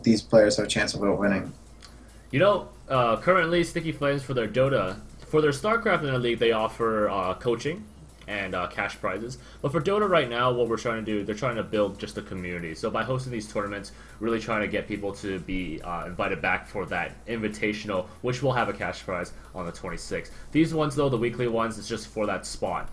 these players have a chance of winning? You know, currently Sticky Flames for their Dota, for their StarCraft in the league, they offer coaching and cash prizes. But for Dota right now, what we're trying to do, they're trying to build just a community. So by hosting these tournaments, really trying to get people to be invited back for that invitational, which will have a cash prize on the 26th. These ones, though, the weekly ones, is just for that spot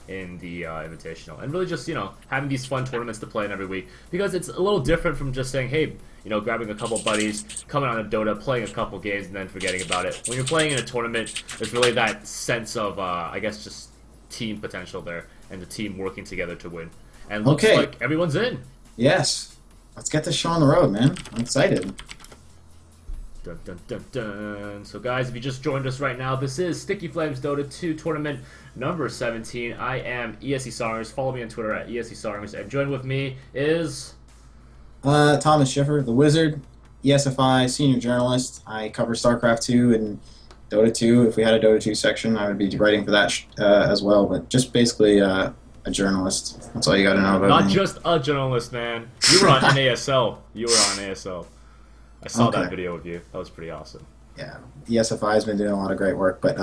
in the invitational, and really just, you know, having these fun tournaments to play in every week, because it's a little different from just saying, hey, you know, grabbing a couple buddies, coming on a Dota, playing a couple games, and then forgetting about it. When you're playing in a tournament, there's really that sense of I guess just team potential there, and the team working together to win, and looks like everyone's in. Yes, let's get this show on the road, man. I'm excited. Dun, dun, dun, dun. So guys, if you just joined us right now, this is Sticky Flames Dota 2 tournament number 17. I am ESC Sarmers. Follow me on Twitter at ESC Sarmers. And join with me is... Thomas Schiffer, the Wizard, ESFI, senior journalist. I cover StarCraft 2 and Dota 2. If we had a Dota 2 section, I would be writing for that as well. But just basically a journalist. That's all you got to know about Not me. just a journalist, man. You were on NASL. You were on ASL. I saw that video of you. That was pretty awesome. Yeah, ESFI has been doing a lot of great work, but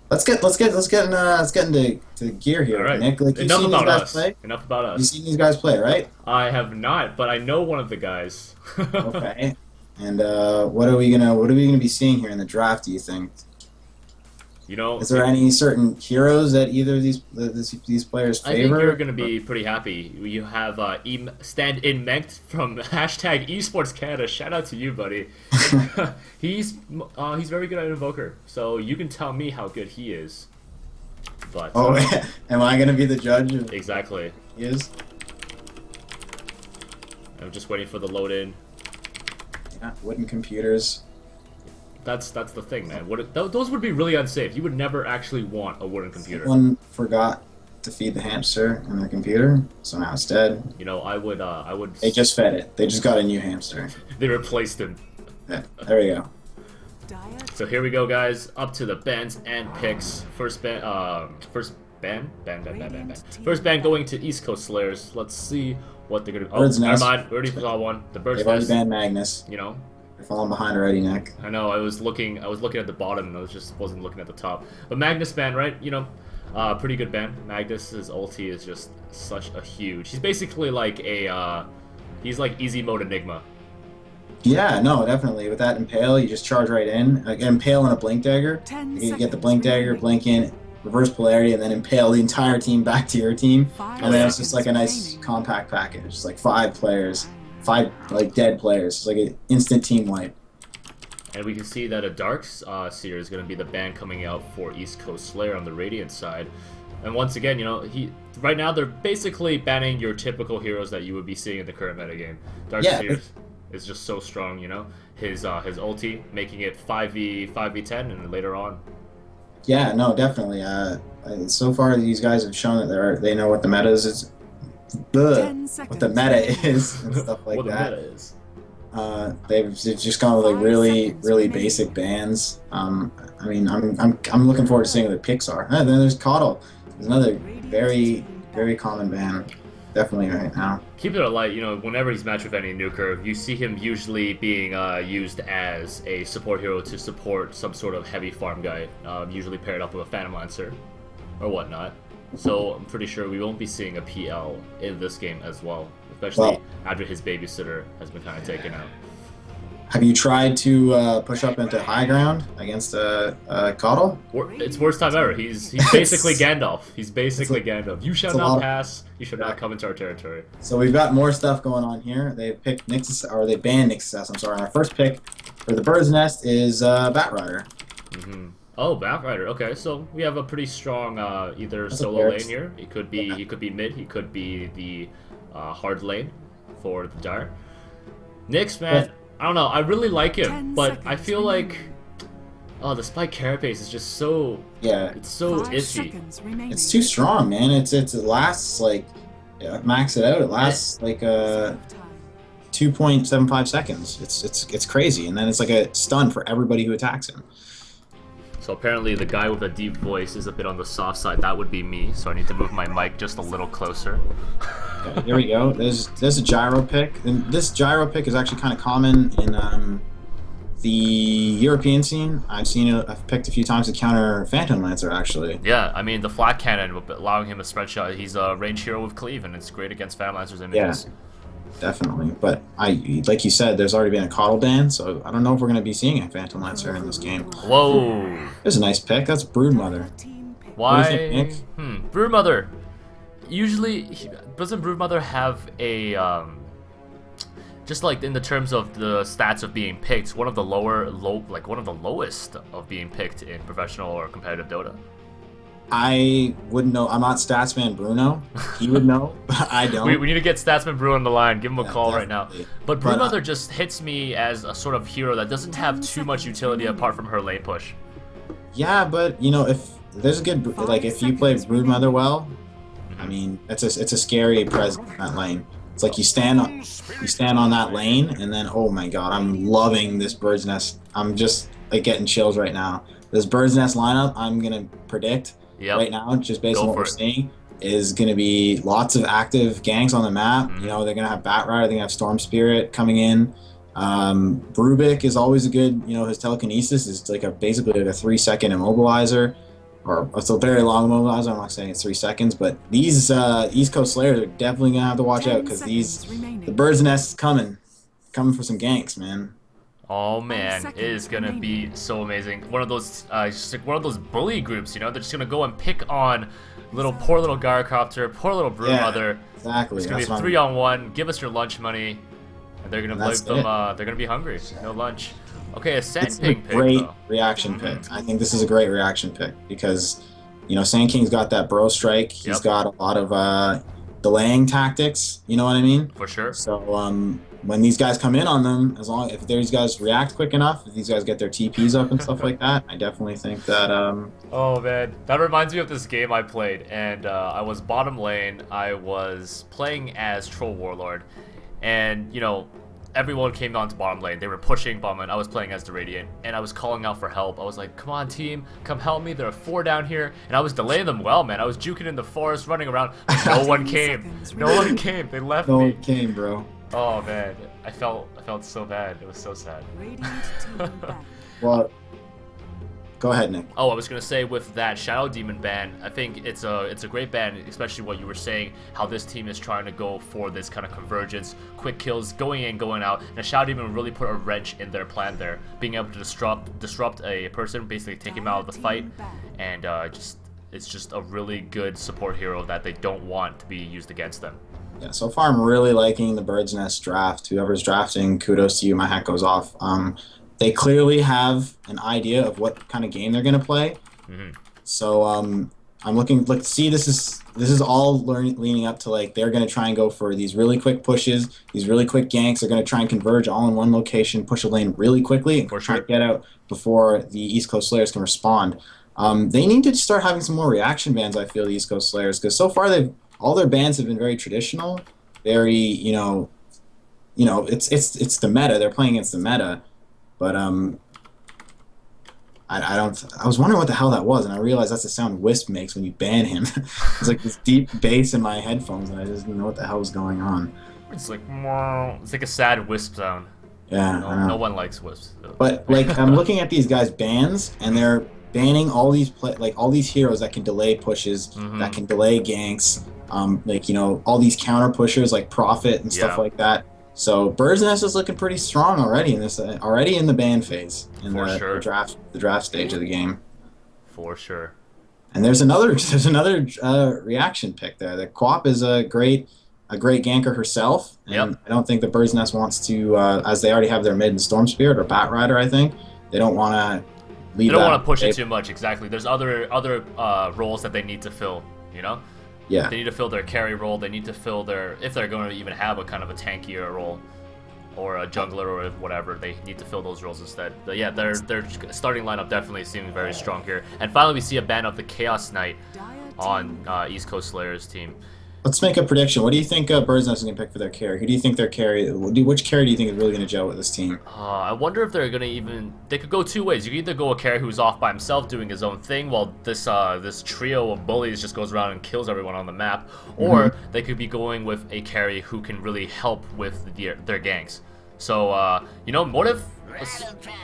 let's get into gear here, All right. Nick. Like, Enough seen about these guys us. play? Enough about us. You've seen these guys play, right? I have not, but I know one of the guys. Okay. And what are we gonna be seeing here in the draft? Do you think? You know, is there any certain heroes that either of these players favor? I think you're going to be pretty happy. You have stand-in Menkt from hashtag eSports Canada. Shout out to you, buddy. He's very good at Invoker, so you can tell me how good he is. But am I going to be the judge? Exactly. He is. I'm just waiting for the load in. Yeah, wooden computers. That's the thing, man. Those would be really unsafe. You would never actually want a wooden computer. Someone forgot to feed the hamster in their computer, so now it's dead. You know, I would. They just fed it. They just got a new hamster. They replaced him. Yeah, there we go. So here we go, guys. Up to the bans and picks. First ban. First ban. First ban going to East Coast Slayers. Let's see what they're gonna. Bird's Nest. Never mind. We already saw one. The Bird's They've already Nest. banned Magnus. You know. You're falling behind already, Nick. I know. I was looking at the bottom, and wasn't looking at the top. But Magnus ban, right? You know, pretty good ban. Magnus's ulti is just such a huge. He's basically like he's like easy mode Enigma. Yeah, no, definitely. With that Impale, you just charge right in. Like, Impale and a Blink Dagger. You get the Blink Dagger, blink in, reverse polarity, and then Impale the entire team back to your team. And then it's just like a nice compact package. It's like 5 players. 5 like dead players. It's like an instant team wipe. And we can see that a Dark Seer is going to be the ban coming out for East Coast Slayer on the Radiant side. And once again, you know, right now they're basically banning your typical heroes that you would be seeing in the current metagame. Dark Seer is just so strong, you know. His ulti making it 5v10 and then later on. Yeah, no, definitely. So far these guys have shown that they know what the meta is. What the meta is and stuff like that. What the meta is. They've just gone with like really basic bans. I mean, I'm looking forward to seeing what the picks are. Then there's Coddle. There's another very common ban, definitely right now. Keep it light. You know, whenever he's matched with any nuker, you see him usually being used as a support hero to support some sort of heavy farm guy, usually paired up with a Phantom Lancer or whatnot. So I'm pretty sure we won't be seeing a PL in this game as well, especially after his babysitter has been kind of taken out. Have you tried to push up into high ground against Coddle? It's worst time ever. He's basically Gandalf. He's basically Gandalf. You shall not pass. You shall not come into our territory. So we've got more stuff going on here. They picked Nixus, or they banned Nixus. I'm sorry. And our first pick for the Bird's Nest is Batrider. Oh, Batrider. Okay, so we have a pretty strong either solo lane here. He could be mid. He could be the hard lane for the Dart. Nyx, man, I don't know. I really like him, but I feel like the Spike Carapace is just so it's so iffy. It's too strong, man. It lasts like max it out. It lasts like 2.75 seconds. It's crazy, and then it's like a stun for everybody who attacks him. So apparently the guy with a deep voice is a bit on the soft side. That would be me, so I need to move my mic just a little closer. Okay, here we go. There's a gyro pick, and this gyro pick is actually kind of common in the European scene. I've picked a few times to counter Phantom Lancer actually. Yeah, I mean the flat cannon allowing him a spread shot. He's a range hero with cleave, and it's great against Phantom Lancer's images. Yeah, definitely. But like you said, there's already been a coddle ban, so I don't know if we're going to be seeing a Phantom Lancer in this game. Whoa! There's a nice pick. That's Broodmother. Why? What do you think, Nick? Broodmother. Usually, doesn't Broodmother have a just like in the terms of the stats of being picked, one of the one of the lowest of being picked in professional or competitive Dota? I wouldn't know. I'm not Statsman Bruno. He would know, but I don't. We need to get Statsman Bruno on the line. Give him a call right now. But But, Broodmother just hits me as a sort of hero that doesn't have too much utility apart from her lane push. Yeah, but you know, if there's a good if you play Broodmother well, I mean, it's a scary presence in that lane. It's like you stand on that lane, and then oh my god, I'm loving this Bird's Nest. I'm just like getting chills right now. This Bird's Nest lineup, I'm gonna predict right now, just based on what we're seeing, is gonna be lots of active ganks on the map. You know, they're gonna have Bat Rider, they're gonna have Storm Spirit coming in. Rubik is always a good, you know, his telekinesis is like basically like a 3-second immobilizer. Or it's a very long immobilizer. I'm not saying it's 3 seconds, but these East Coast Slayers are definitely gonna have to watch out because the Bird's Nest is coming for some ganks, man. Oh man, it is gonna be so amazing. One of those, just like one of those bully groups, you know, they're just gonna go and pick on poor little Gyrocopter, poor little Broodmother. Yeah, exactly. It's gonna be 3-on-1. Give us your lunch money, and they're gonna play them. They're gonna be hungry. No lunch. Okay, a Sand King pick. Great reaction pick. I think this is a great reaction pick because, you know, Sand King's got that bro strike. He's got a lot of delaying tactics. You know what I mean? For sure. So when these guys come in on them, if these guys react quick enough, if these guys get their TPs up and stuff like that, I definitely think that. Oh man, that reminds me of this game I played, and I was bottom lane. I was playing as Troll Warlord, and you know, everyone came down to bottom lane. They were pushing bottom lane. I was playing as the Radiant, and I was calling out for help. I was like, come on, team, come help me. There are 4 down here. And I was delaying them well, man. I was juking in the forest, running around. But no one came. No one came. They left me. No one came, bro. Oh, man. I felt so bad. It was so sad. Well, go ahead, Nick. Oh, I was gonna say with that Shadow Demon ban, I think it's a great ban, especially what you were saying, how this team is trying to go for this kind of convergence, quick kills, going in, going out. And Shadow Demon really put a wrench in their plan there, being able to disrupt a person, basically take him out of the fight, and it's just a really good support hero that they don't want to be used against them. Yeah, so far I'm really liking the Bird's Nest draft. Whoever's drafting, kudos to you. My hat goes off. They clearly have an idea of what kind of game they're gonna play. So I'm looking. See, this is all leaning up to like they're gonna try and go for these really quick pushes, these really quick ganks. They're gonna try and converge all in one location, push a lane really quickly, and try to get out before the East Coast Slayers can respond. They need to start having some more reaction bans. I feel the East Coast Slayers because so far all their bans have been very traditional, very it's the meta. They're playing against the meta. But I was wondering what the hell that was, and I realized that's the sound Wisp makes when you ban him. It's like this deep bass in my headphones, and I just didn't know what the hell was going on. It's like a sad Wisp sound. Yeah. No one likes Wisps. But like I'm looking at these guys' bans, and they're banning all these all these heroes that can delay pushes, that can delay ganks, all these counter pushers like Prophet and stuff like that. So Bird's Nest is looking pretty strong already in the ban phase in the draft stage of the game. For sure. And there's another reaction pick there. The Quap is a great ganker herself, and I don't think the Bird's Nest wants to, as they already have their mid and Storm Spirit or Bat Rider. I think they don't want to leave. They don't want to push it too much. Exactly. There's other roles that they need to fill. You know. Yeah. They need to fill their carry role. They need to fill if they're going to even have a kind of a tankier role, or a jungler or whatever. They need to fill those roles instead. But yeah, their starting lineup definitely seems very strong here. And finally, we see a ban of the Chaos Knight on East Coast Slayers team. Let's make a prediction. What do you think Bird's Nest is going to pick for their carry? Who do you think their carry? Which carry do you think is really going to gel with this team? I wonder if they're gonna even. They could go two ways. You could either go a carry who's off by himself doing his own thing, while this trio of bullies just goes around and kills everyone on the map, or they could be going with a carry who can really help with their ganks. So you know, what if?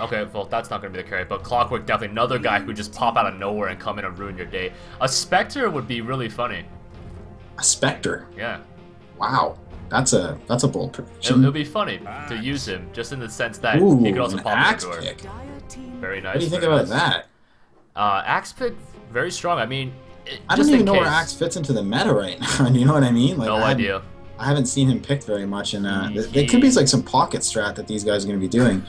Okay, well that's not gonna be the carry, but Clockwork definitely another guy who just pop out of nowhere and come in and ruin your day. A Spectre would be really funny. A Spectre? Yeah. Wow. That's a bold prediction. It'll be funny to use him, just in the sense that Ooh, he could also an pop axe in the door. pick. Very nice. What do you think about that? Axe pick, very strong. I mean, I don't even know where Axe fits into the meta right now. You know what I mean? Like, no idea. I haven't seen him picked very much, and it could be like some pocket strat that these guys are going to be doing.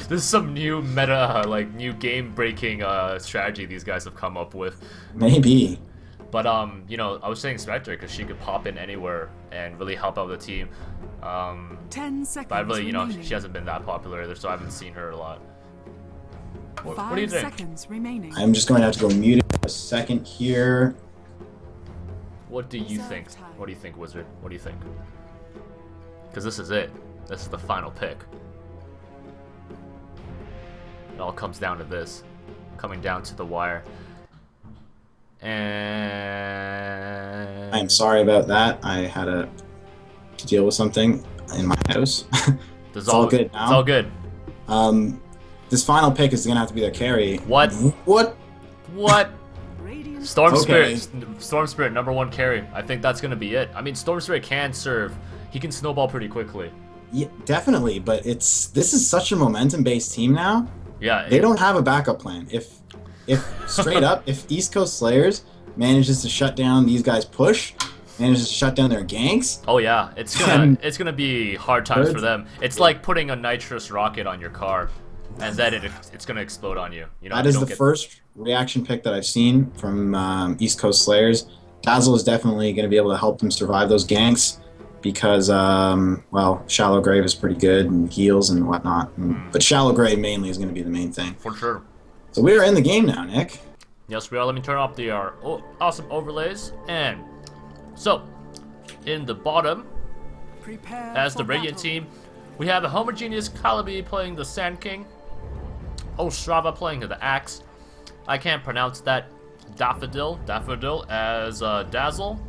This is some new meta, like new game-breaking strategy these guys have come up with. Maybe. But you know, I was saying Spectre because she could pop in anywhere and really help out the team. 10 seconds. But I really, you know, remaining. she hasn't been that popular either, so I haven't seen her a lot. What 5 do you think? seconds remaining. I'm just going to have to go mute it for a second here. What do you think? What do you think, Wizard? What do you think? Because this is it. This is the final pick. It all comes down to this, coming down to the wire. And I'm sorry about that. I had to deal with something in my house. It's all good now. It's all good. This final pick is gonna have to be their carry. What? What? What? Storm Okay. Spirit. Storm Spirit, #1 carry. I think that's gonna be it. I mean, Storm Spirit can serve. He can snowball pretty quickly. Yeah, definitely. But this is such a momentum-based team now. Yeah. They don't have a backup plan. If straight up, if East Coast Slayers manages to shut down these guys' push, manages to shut down their ganks. Oh yeah, it's gonna be hard times for them. It's like putting a nitrous rocket on your car, and then it's gonna explode on you. You know, that is the first reaction pick that I've seen from East Coast Slayers. Dazzle is definitely going to be able to help them survive those ganks because, well, Shallow Grave is pretty good and heals and whatnot. But Shallow Grave mainly is going to be the main thing. For sure. So we are in the game now, Nick. Yes, we are. Let me turn off the awesome overlays. And so, in the bottom, Prepare as for the Radiant battle. team, we have a homogeneous Calabi playing the Sand King, Ostrava playing the Axe. I can't pronounce that. Daffodil as Dazzle.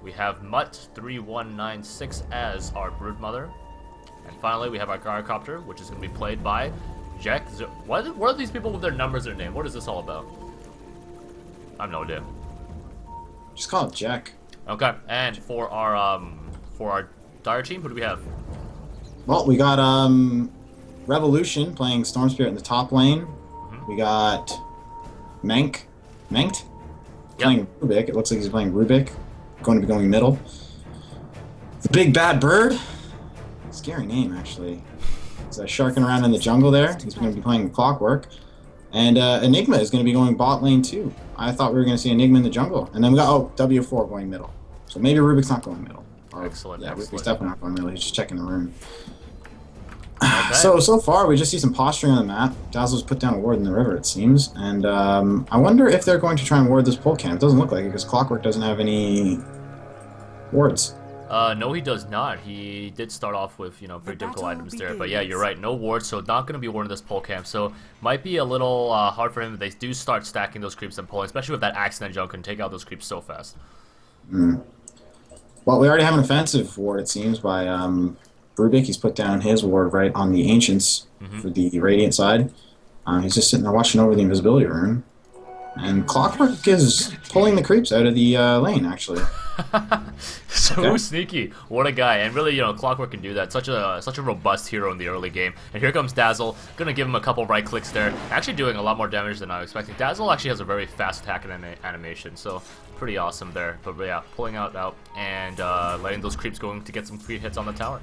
We have Mutt3196 as our Broodmother. And finally, we have our Gyrocopter, which is going to be played by Jack. What are these people with their numbers in their name? What is this all about? I have no idea. Just call it Jack. Okay, and for our Dire team, who do we have? Well, we got Revolution playing Storm Spirit in the top lane. We got Manked playing Rubik. It looks like he's playing Rubik. Going to be going middle. The Big Bad Bird. Scary name, actually. He's sharking around in the jungle there. He's going to be playing Clockwork. And Enigma is going to be going bot lane too. I thought we were going to see Enigma in the jungle. And then we got, W4 going middle. So maybe Rubik's not going middle. Excellent. Yeah, excellent. Rubik's definitely not going middle. He's just checking the room. Okay. So far, we just see some posturing on the map. Dazzle's put down a ward in the river, it seems. And I wonder if they're going to try and ward this pole camp. It doesn't look like it, because Clockwork doesn't have any wards. No, he does not. He did start off with, you know, pretty difficult items there. But yeah, you're right. No wards, so not going to be warding this pole camp. So might be a little hard for him if they do start stacking those creeps and pulling, especially with that accident jump can take out those creeps so fast. Well, we already have an offensive ward, it seems, by Rubik. He's put down his ward right on the Ancients for the Radiant side. He's just sitting there watching over the invisibility rune. And Clockwork is pulling the creeps out of the lane, actually. So sneaky. What a guy. And really, you know, Clockwork can do that. Such a robust hero in the early game. And here comes Dazzle. Gonna give him a couple right clicks there. Actually doing a lot more damage than I was expecting. Dazzle actually has a very fast attack and animation, so pretty awesome there. But yeah, pulling out and letting those creeps going to get some free hits on the tower.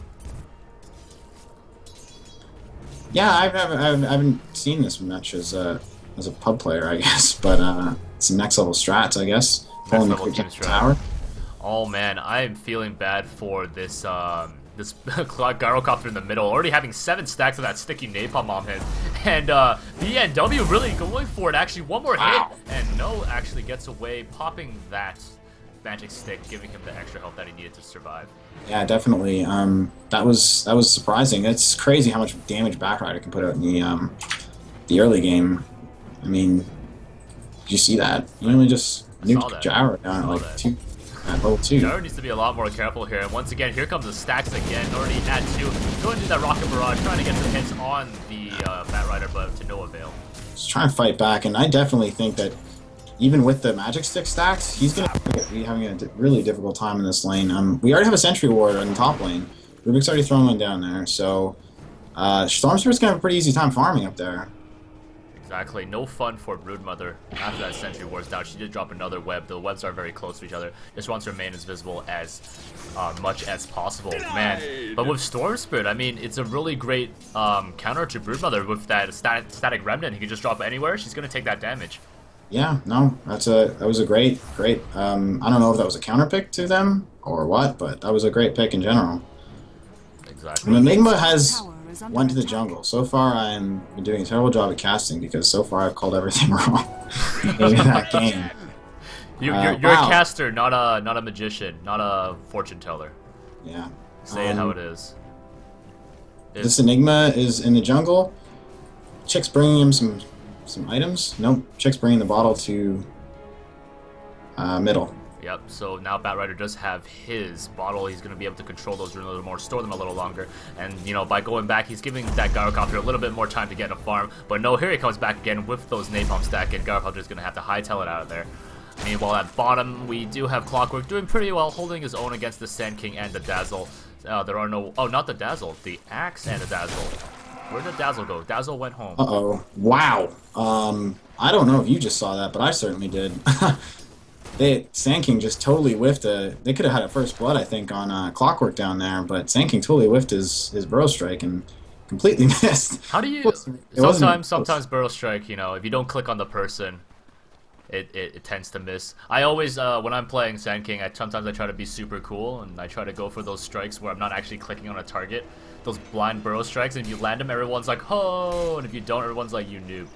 Yeah, I haven't seen this much as a pub player, I guess. But some next level strats, I guess. Pulling the creeps up the tower. Oh man, I am feeling bad for this this Gyrocopter in the middle, already having 7 stacks of that sticky napalm on him, and BNW really going for it. Actually, one more hit, and No actually gets away, popping that magic stick, giving him the extra health that he needed to survive. Yeah, definitely. That was surprising. It's crazy how much damage Batrider can put out in the early game. I mean, did you see that? You only just nuked Gyro down at like level 2. Gyro needs to be a lot more careful here. And once again, here comes the stacks again. Already at 2. Going to do that rocket barrage, trying to get some hits on the Batrider, but to no avail. Just trying to fight back, and I definitely think that even with the magic stick stacks, he's going to be having a really difficult time in this lane. We already have a sentry ward in the top lane. Rubik's already thrown one down there, so Stormspirit's going to have a pretty easy time farming up there. Exactly. No fun for Broodmother after that sentry ward's down. She did drop another web. The webs are very close to each other. Just wants to remain as visible as much as possible. Man, but with Storm Spirit, I mean, it's a really great counter to Broodmother with that static remnant. He can just drop anywhere. She's going to take that damage. Yeah, no, that was a great. I don't know if that was a counter pick to them or what, but that was a great pick in general. Exactly. And Enigma went to the jungle. So far, I'm doing a terrible job at casting because so far I've called everything wrong in that game. You're a caster, not a magician, not a fortune teller. Yeah. Say it how it is. This Enigma is in the jungle. Chick's bringing him some items. Nope. Chick's bringing the bottle to middle. Yep, so now Batrider does have his bottle. He's going to be able to control those a little more, store them a little longer. And, you know, by going back, he's giving that Gyrocopter a little bit more time to get in a farm. But no, here he comes back again with those Napalm stack, and Gyrocopter's going to have to hightail it out of there. Meanwhile, at bottom, we do have Clockwork doing pretty well, holding his own against the Sand King and the Dazzle. There are no... Oh, not the Dazzle. The Axe and the Dazzle. Where did Dazzle go? Dazzle went home. Uh-oh. Wow. I don't know if you just saw that, but I certainly did. Sand King just totally whiffed they could have had a first blood, I think, on Clockwork down there, but Sand King totally whiffed his Burrow Strike and completely missed. How do you... Sometimes Burrow Strike, you know, if you don't click on the person, it tends to miss. I always, when I'm playing Sand King, sometimes I try to be super cool, and I try to go for those strikes where I'm not actually clicking on a target. Those blind Burrow Strikes, and if you land them, everyone's like, oh, and if you don't, everyone's like, you noob.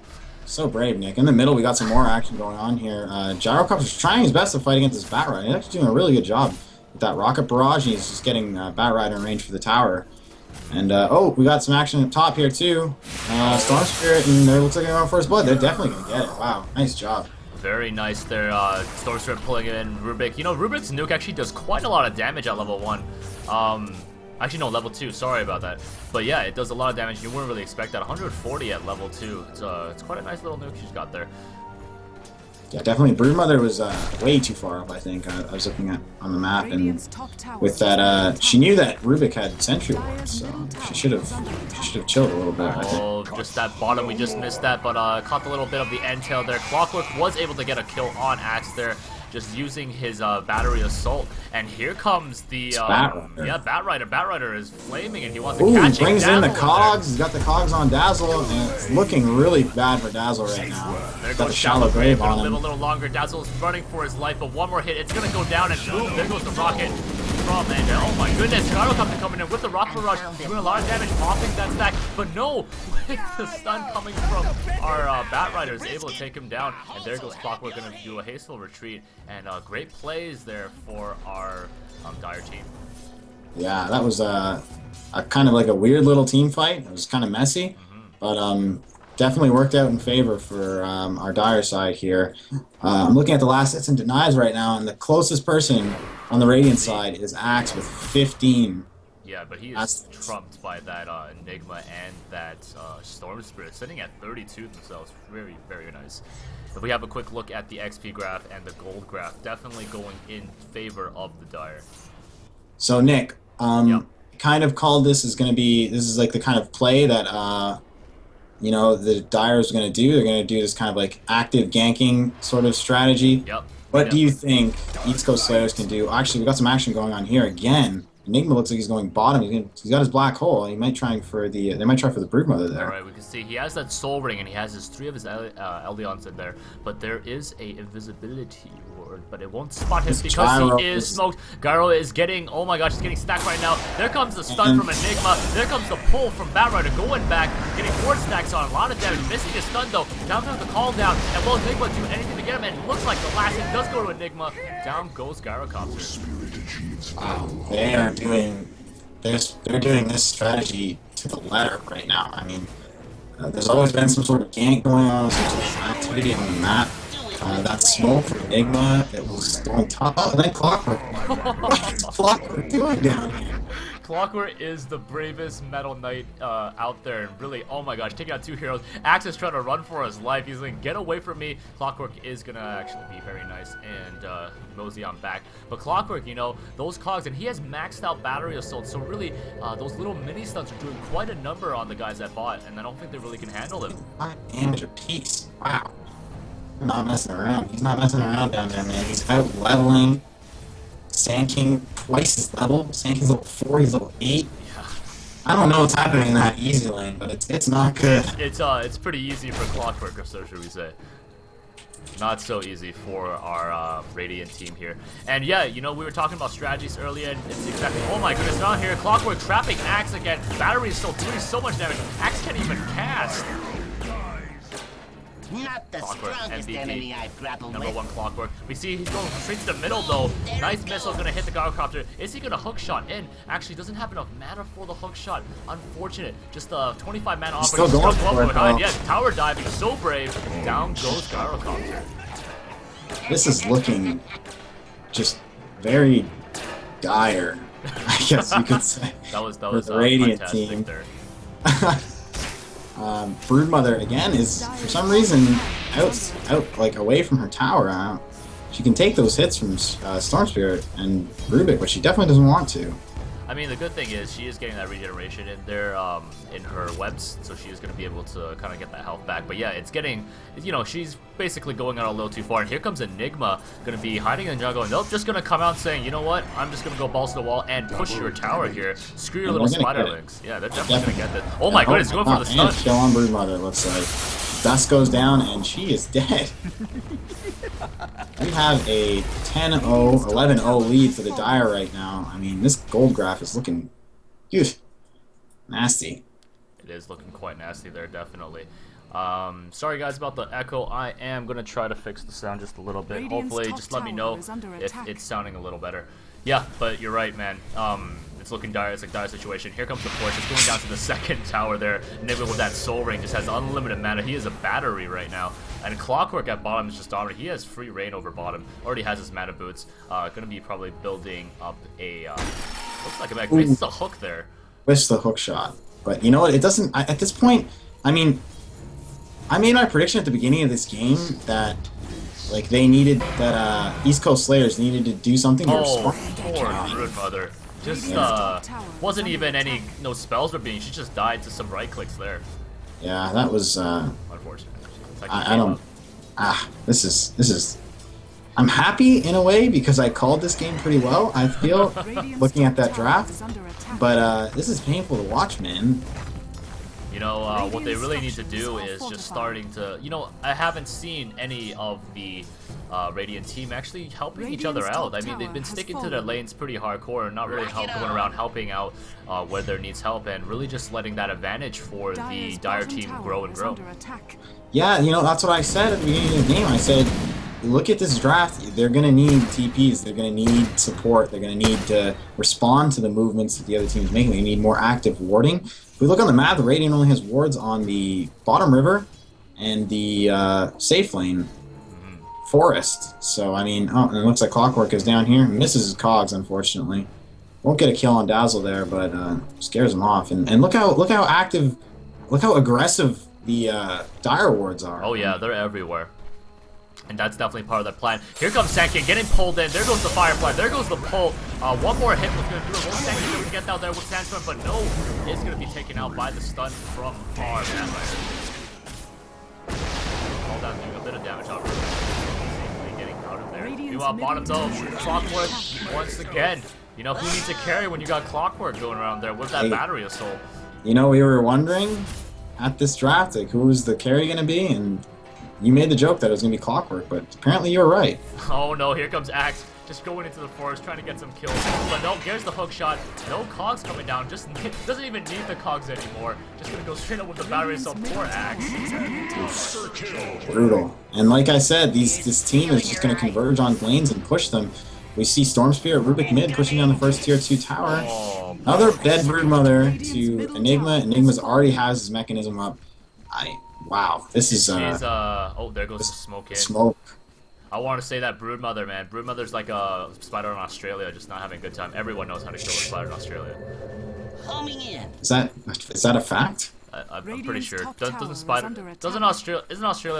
So brave, Nick. In the middle, we got some more action going on here. Gyrocopter's trying his best to fight against this Batrider. He's actually doing a really good job with that rocket barrage. He's just getting Batrider in range for the tower. And, oh, we got some action up top here, too. Storm Spirit, and there looks like they're on first blood. They're definitely going to get it. Wow, nice job. Very nice there. Storm Spirit pulling in Rubik. You know, Rubik's nuke actually does quite a lot of damage at level 1. Actually, no, level 2. Sorry about that. But yeah, it does a lot of damage. You wouldn't really expect that. 140 at level 2. It's quite a nice little nuke she's got there. Yeah, definitely. Broodmother was way too far up, I think. I was looking at on the map, and with that, she knew that Rubik had Sentry Ward, so she should have chilled a little bit. Oh, just that bottom, we just missed that, but caught a little bit of the end tail there. Clockwork was able to get a kill on Axe there, just using his battery assault. And here comes the Batrider. Batrider is flaming, and he wants to catch it. Brings in the cogs. He's got the cogs on Dazzle, and it's looking really bad for Dazzle right now. There goes Shallow Grave. Gonna live a little longer. Dazzle is running for his life, but one more hit, it's gonna go down, and boom, there goes the rocket from and oh my goodness, Gyrocopter coming in with the rocket barrage, doing a lot of damage, popping that stack, but no, with the stun coming from our Batrider is able to take him down, and there goes Clockwork, gonna do a hasteful retreat, and great plays there for our Dire team. Yeah, that was a kind of like a weird little team fight. It was kind of messy, but definitely worked out in favor for our Dire side here. I'm looking at the last hits and denies right now, and the closest person on the Radiant side is Axe with 15. Yeah, but he is trumped by that Enigma and that Storm Spirit, sitting at 32 themselves. Very, very nice. If we have a quick look at the XP graph and the gold graph, definitely going in favor of the Dire. So Nick, kind of called this is like the kind of play that you know, the Dire is going to do. They're going to do this kind of like active ganking sort of strategy. Yep. What do you think East Coast Slayers can do? Actually, we got some action going on here again. Enigma looks like he's going bottom. He's got his black hole. He might try for the. They might try for the Broodmother there. All right, we can see he has that Soul Ring and he has his 3 of his Eldions in there, but there is a invisibility ward, but it won't spot him because Gyro he is smoked. Gyro is getting. Oh my gosh, he's getting stacked right now. There comes the stun from Enigma. There comes the pull from Batrider going back, getting 4 stacks on. A lot of damage, missing his stun though. Now we have the call down, and will Enigma do anything to get him, and looks like the last hit does go to Enigma. Down goes Gyrocopter. Wow, they are doing this. They're doing this strategy to the letter right now. I mean, there's always been some sort of gank going on, some sort of activity on the map. That smoke from Enigma, it was going top. Oh, and then Clockwork. What's Clockwork doing down here? Clockwork is the bravest Metal Knight out there, and really, oh my gosh, taking out 2 heroes. Axe is trying to run for his life. He's like, get away from me. Clockwork is gonna actually be very nice and mosey on back. But Clockwork, you know, those cogs, and he has maxed out battery assault, so really, those little mini stunts are doing quite a number on the guys that bought, and I don't think they really can handle them. 5 damage apiece. Wow. I'm not messing around. He's not messing around down there, man. He's out leveling. Sand King twice his level. Sand King's level 4, he's level 8. Yeah. I don't know what's happening in that easy lane, but it's not good. It's pretty easy for Clockwork, or so should we say. Not so easy for our Radiant team here. And yeah, you know, we were talking about strategies earlier, and it's exactly, oh my goodness, down here, Clockwork trapping Axe again. Battery is still doing so much damage. Axe can't even cast. Not the Clockwork, strongest MVP, enemy I've grappled number with. 1 Clockwork. We see he's going straight to the middle though. Nice missile gonna hit the Gyrocopter. Is he gonna hook shot in? Actually, doesn't have enough mana for the hook shot. Unfortunate. Just 25 mana off. Still going for it, though. Yes, tower diving, so brave. Down goes Gyrocopter. This is looking just very dire, I guess you could say. That was for the Radiant fantastic team. there. Broodmother again is for some reason out like away from her tower. She can take those hits from Storm Spirit and Rubik, but she definitely doesn't want to. I mean, the good thing is she is getting that regeneration in there in her webs, so she is going to be able to kind of get that health back. But yeah, it's getting, you know, she's basically going out a little too far. And here comes Enigma, going to be hiding in the jungle, and they're just going to come out saying, you know what, I'm just going to go balls to the wall and push your tower here. Screw your little spiderlings. Yeah, they're definitely going to get this. Oh my goodness, going for the stun. And kill on Broodmother, looks like. Dust goes down, and she is dead. We have a 10-0, 11-0 lead for the Dire right now. I mean, this gold graph is looking nasty. It is looking quite nasty there, definitely. Sorry guys about the echo. I am going to try to fix the sound just a little bit. Hopefully, just let me know if it's sounding a little better. Yeah, but you're right, man. It's looking dire. It's a dire situation. Here comes the push. It's going down to the second tower there. Nibble with that soul ring just has unlimited mana. He is a battery right now. And Clockwork at bottom is just dominant. He has free reign over bottom. Already has his mana boots. Gonna be probably building up a looks like a mech. It's a hook there. Wish the hook shot, but you know what? It doesn't. At this point, I mean, I made my prediction at the beginning of this game that like they needed that East Coast Slayers needed to do something to respond. Poor Broodmother. Just wasn't even no spells were being. She just died to some right clicks there. Yeah, that was unfortunate. I don't. This is. I'm happy in a way because I called this game pretty well. I feel looking at that draft, but this is painful to watch, man. You know, what they really need to do is just starting to, you know, I haven't seen any of the Radiant team actually helping each other out. I mean, they've been sticking to their lanes pretty hardcore and not really going around helping out where there needs help and really just letting that advantage for the Dire team grow and grow. Yeah, you know, that's what I said at the beginning of the game. I said, look at this draft. They're going to need TPs. They're going to need support. They're going to need to respond to the movements that the other team is making. They need more active warding. If we look on the map, the Radiant only has wards on the bottom river and the safe lane forest. So, I mean, oh, and it looks like Clockwork is down here. Misses his cogs, unfortunately. Won't get a kill on Dazzle there, but scares him off. And look how active, look how aggressive the Dire wards are. Oh yeah, they're everywhere. And that's definitely part of their plan. Here comes Sankin getting pulled in. There goes the Firefly. There goes the pull. One more hit was going to do it. Will Sankin able to get out there with Sandstorm? But no, it's going to be taken out by the stun from our Vampire. All down doing a bit of damage, however. Safely getting out of there. Meanwhile, bottom though, Clockwork once again. You know, who needs a carry when you got Clockwork going around there with that battery assault? You know, we were wondering at this draft, like, who was the carry going to be? And you made the joke that it was going to be Clockwork, but apparently you were right. Oh no, here comes Axe. just going into the forest, trying to get some kills. But no, there's the hook shot. No cogs coming down. Just doesn't even need the cogs anymore. Just gonna go straight up with the battery. So poor Axe. Brutal. And like I said, this team is just gonna converge on lanes and push them. We see Storm Spirit, Rubik mid pushing down the first tier 2 tower. Another dead Broodmother to Enigma. Enigma's already has his mechanism up. Wow, this is oh, there goes the smoke in. Smoke. I want to say that Broodmother, man. Broodmother's like a spider in Australia, just not having a good time. Everyone knows how to kill a spider in Australia. Homing in. Is that a fact? I'm pretty sure. Isn't Australia full of spider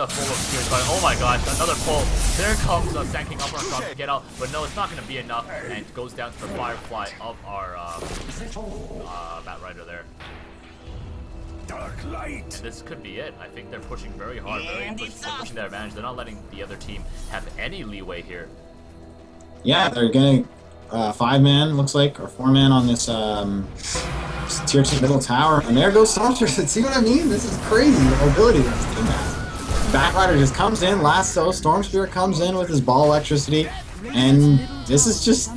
spiders? Oh my gosh, another pull. There comes Sand King up on top to get out, but no, it's not going to be enough, and it goes down to the Firefly of our Bat Rider there. Dark light. And this could be it. I think they're pushing very hard, pushing their advantage. They're not letting the other team have any leeway here. Yeah, they're getting 5-man, looks like, or 4-man on this tier 2 middle tower. And there goes Stormspirit. See what I mean? This is crazy, the mobility this team has. Bat Rider just comes in, lasso, Stormspirit comes in with his ball electricity, and this is just,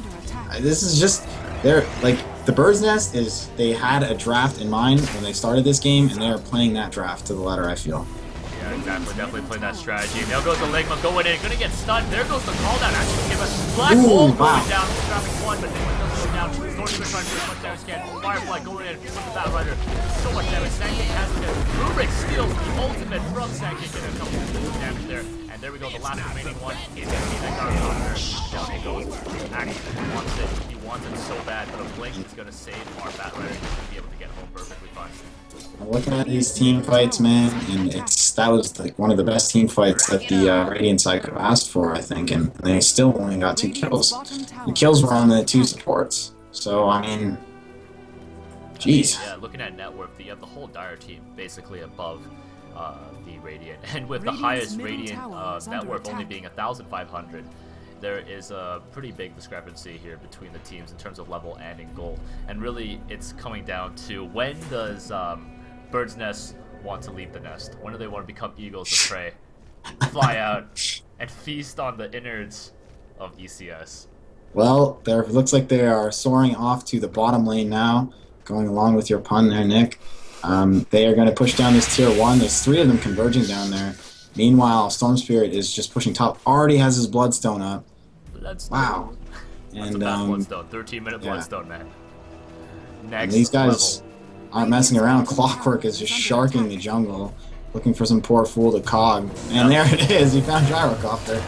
they're, like, the Bird's Nest is, they had a draft in mind when they started this game, and they are playing that draft to the letter, I feel. Yeah, exactly. Definitely playing that strategy. Now goes the Ligma going in, gonna get stunned. There goes the call down. Actually, give us Black Hole going down, dropping one, but Ligma doesn't go down. Stormspirit trying to do as much damage as can. Firefly going in with the Bat Rider. So much damage. Sand King has to get. Rubik steals the ultimate from Sand King, and a couple of damage there. And there we go, the last remaining one. He's gonna be that guard on there. Down he goes. Actually wants it. He wants it so bad, but a blink is gonna save our Bat Rider to be able to get home perfectly fine. Looking at these team fights, man, and that was like one of the best team fights that the Radiant side could have asked for, I think, and they still only got 2 kills. The kills were on the 2 supports, so I mean, jeez. Yeah, looking at net worth, you have the whole Dire team basically above the Radiant, and with the highest Radiant net worth only being 1,500. There is a pretty big discrepancy here between the teams in terms of level and in goal. And really, it's coming down to when does Bird's Nest want to leave the nest? When do they want to become eagles of prey? Fly out and feast on the innards of ECS. Well, there looks like they are soaring off to the bottom lane now, going along with your pun there, Nick. They are going to push down this tier 1. There's 3 of them converging down there. Meanwhile, Stormspirit is just pushing top. Already has his Bloodstone up. Wow. That's a fast Bloodstone. 13-minute Bloodstone, man. Next and these guys level. aren't messing around. Clockwork is just sharking the jungle, looking for some poor fool to cog. And there it is. He found Gyrocopter.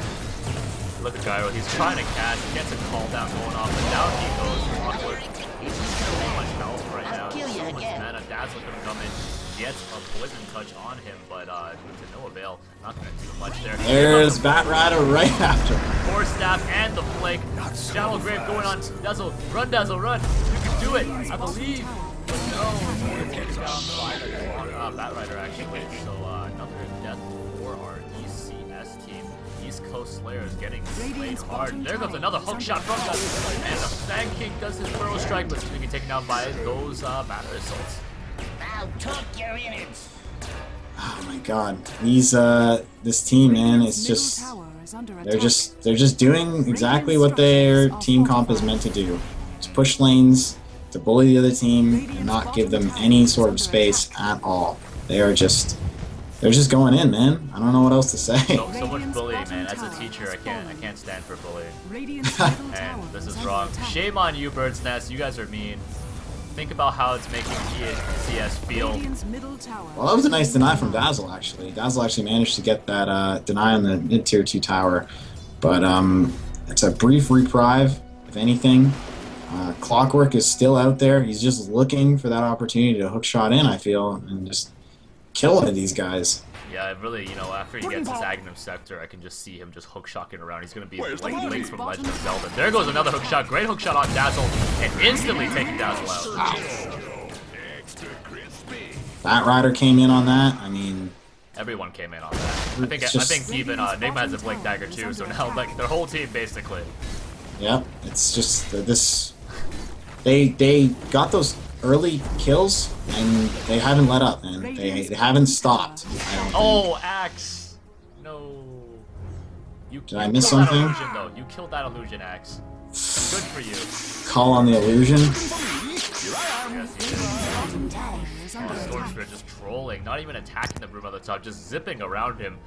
Look at Gyro. He's trying to catch. He gets a call down going off, and down he goes. Clockwork. He's so much health right now. So much mana. Dazzle's going to come in. Gets a poison touch on him, but to no avail. Not going to do much there. There's Bat Rider right after. Force Staff and the Flake. Shadow Grave going on. Dazzle, run, Dazzle, run. You can do it. I believe. But no. Takes down the Bat Rider actually. So another death for our ECS team. East Coast Slayer is getting slayed hard. There goes another hook shot from Dazzle. And the Sand King does his burrow strike, but he's going to be taken down by those Matter Assaults. Now talk your innards. Oh my god. These this team, man, it's just they're just doing exactly what their team comp is meant to do. To push lanes, to bully the other team, and not give them any sort of space at all. They're just going in, man. I don't know what else to say. So much bullying, man. As a teacher, I can't stand for bullying. And this is wrong. Shame on you, Bird's Nest. You guys are mean. Think about how it's making ECS feel. Well, that was a nice deny from Dazzle, actually. Dazzle actually managed to get that deny on the mid-tier 2 tower. But it's a brief reprieve, if anything. Clockwork is still out there. He's just looking for that opportunity to hook shot in, I feel, and just kill one of these guys. Yeah, really, you know, after he gets his Agnum Scepter, I can just see him just hook shotting around. He's going to be like Link from Legend of Zelda. There goes another hook shot. Great hook shot on Dazzle, and instantly taking Dazzle out. Bat Rider came in on that. I mean, everyone came in on that. I think even Nigma has a Blink Dagger too, so now like their whole team basically. Yep, it's just this. They got those early kills, and they haven't let up, man. They haven't stopped. Oh, Axe! No. Did I miss killed something? That illusion, though. You killed that illusion, Axe. Good for you. Call on the illusion. Storm Spirit just trolling, not even attacking the Broom on the top, just zipping around him,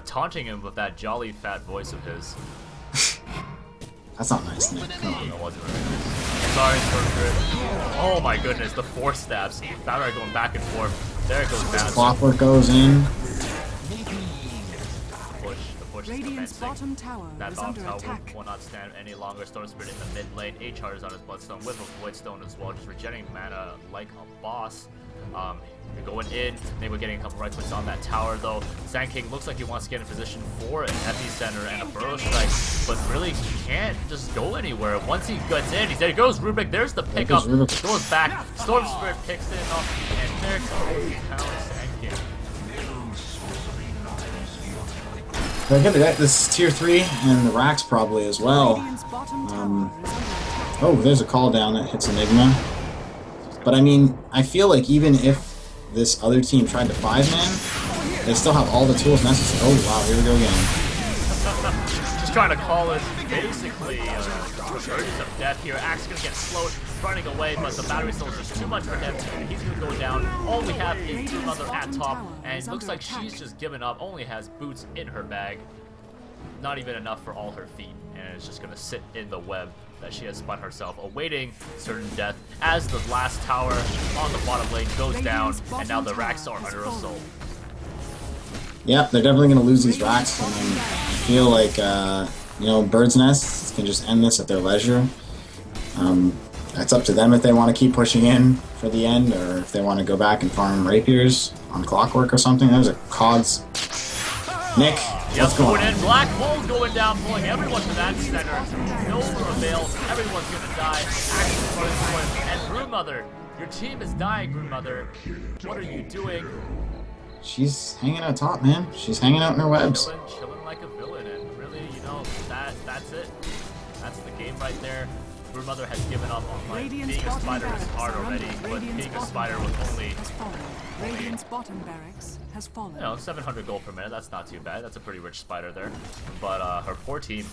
taunting him with that jolly fat voice of his. That's not nice, Nick. Come on. That wasn't very nice. Sorry, Storm Spirit. Oh my goodness, the 4 stabs. Battery going back and forth. There it goes down. Clockwork goes in. The push is Radiant's commencing. bottom tower That is bottom under tower attack. will not stand any longer. Storm Spirit in the mid lane. 8 charges on his Bloodstone with a Voidstone as well, just regenerating mana like a boss. They're going in. Maybe we're getting a couple right clicks on that tower though. Sand King looks like he wants to get in position for an epicenter and a burrow strike, but really can't just go anywhere. Once he gets in, there goes Rubik. There's the pickup. Goes back. Storm Spirit picks it up, and there goes down Sand King. Look at that. This is tier 3, and the racks probably as well. Radiant's bottom tower is under attack. Oh, there's a call down that hits Enigma. But I mean, I feel like even if this other team tried to 5-man, they still have all the tools necessary. Oh wow, here we go again. Just trying to call it basically reversions of death here. Axe gonna get slowed, running away, but the battery still is just too much for him. He's gonna go down. All we have is Broom Mother at top, and it looks like she's just given up. Only has boots in her bag. Not even enough for all her feet, and it's just gonna sit in the web that she has spun herself, awaiting certain death as the last tower on the bottom lane goes down, and now the racks are under assault. Yep, they're definitely going to lose these racks, and I feel like, you know, Bird's Nest can just end this at their leisure. It's up to them if they want to keep pushing in for the end, or if they want to go back and farm rapiers on Clockwork or something. There's a Cogs. Nick, what's going in. on? Black Hole going down, pulling everyone to that center. No avail. Everyone's gonna die. Axe running for it. And Broom Mother, your team is dying, Broom Mother. What are you doing? She's hanging out top, man. She's hanging out in her webs. Chilling like a villain, and really, you know, that's it. That's the game right there. Broom Mother has given up on life. Being a spider is hard already, but being a spider with only Radiant's bottom barracks has fallen. you know, 700 gold per minute, that's not too bad. That's a pretty rich spider there. But her poor team.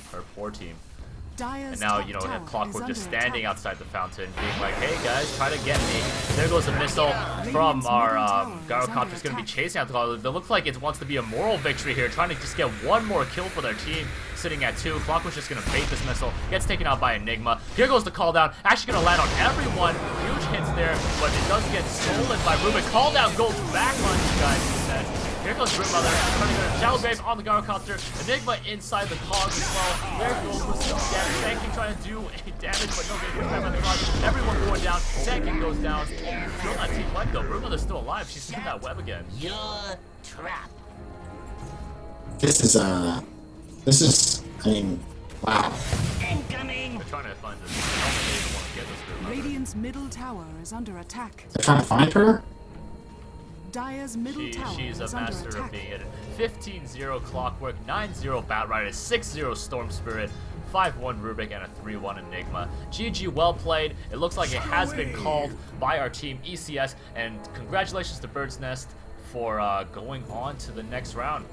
And now, you know, we have Clockwork just standing outside the fountain, being like, hey guys, try to get me. There goes a missile from our Gyrocopter. It's going to be chasing out the Clockwork. It looks like it wants to be a moral victory here, trying to just get one more kill for their team, sitting at 2. Clockwork's just going to bait this missile, gets taken out by Enigma. Here goes the call down, actually going to land on everyone. Huge hits there, but it does get stolen by Rubik. Call down goes back on you guys instead. Here comes Broom Mother, turning her Shallow Grave on the Gyrocopter. Enigma inside the Cogs as well. There goes with some damage. Sand King trying to do a damage, but no getting hit by the Cogs. Everyone going down. Sand King goes down. Still not team wiped though. Broom Mother's still alive. She's in that web again. You're trapped. This is, I mean, wow. Incoming. They're trying to find this. I don't think they even want to get this Broom Mother. Radiant's middle tower is under attack. They're trying to find her? Dire's middle tower She's a is under master of attack. being hidden. 15-0 Clockwork, 9-0 Batrider, 6-0 Storm Spirit, 5-1 Rubik, and a 3-1 Enigma. GG, well played. It looks like it has been called by our team, ECS, and congratulations to Bird's Nest for going on to the next round.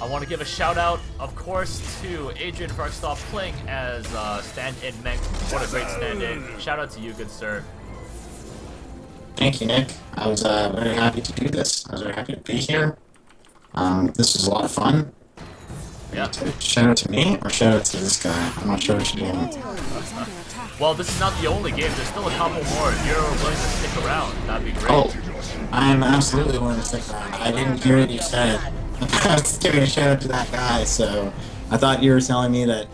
I want to give a shout out, of course, to Adrian Farkstall playing as stand-in Menk. What a great stand-in. Shout out to you, good sir. Thank you, Nick. I was very happy to do this. I was very happy to be here. This was a lot of fun. Yeah. Shout out to me or shout out to this guy? I'm not sure what you're doing. Tower is under attack. Well, this is not the only game. There's still a couple more. If you're willing to stick around, that'd be great. Oh, I'm absolutely willing to stick around. I didn't hear what you said. I was giving a shout out to that guy, so I thought you were telling me that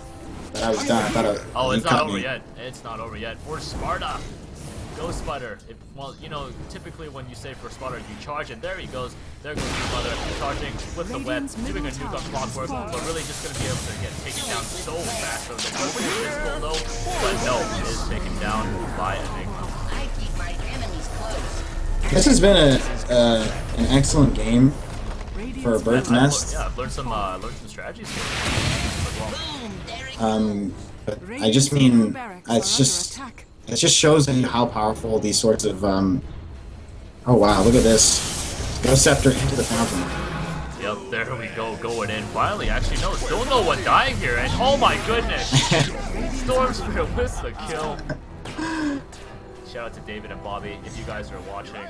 I was done. I thought Oh, you it's cut not over me. yet. It's not over yet. For Sparta. Go Spider. Well, you know, typically when you say for Sparta, you charge, and there he goes. There goes Broom Mother, charging with the web, doing a nuke on Clockwork, but really just going to be able to get taken down so fast. So they're going invisible though, but no, it is taken down by Enigma. I keep my enemies close. This has been an excellent game for Radiant's Bird's Nest. Yeah, I've learned some strategies here as well. Boom. There it But I Radiant's just middle mean, barracks it's are just, under attack. it just shows you how powerful these sorts of, oh wow, look at this. Go Scepter into the fountain. Yep, there we go, going in. Finally, actually, no, still no one dying here, and oh my goodness! Storm Spirit with the kill. Shout out to David and Bobby if you guys are watching.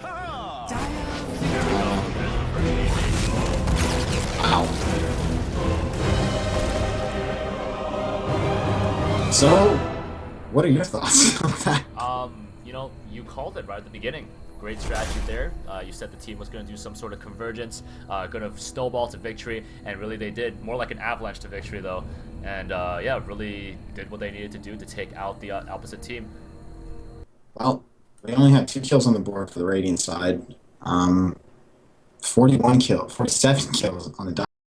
Dire There we go. There's the first game. Wow. So, what are your thoughts on that? You know, you called it right at the beginning. Great strategy there. You said the team was going to do some sort of convergence, going to snowball to victory, and really they did. More like an avalanche to victory, though. And yeah, really did what they needed to do to take out the opposite team. Well, we only had 2 kills on the board for the Radiant side. 47 kills on the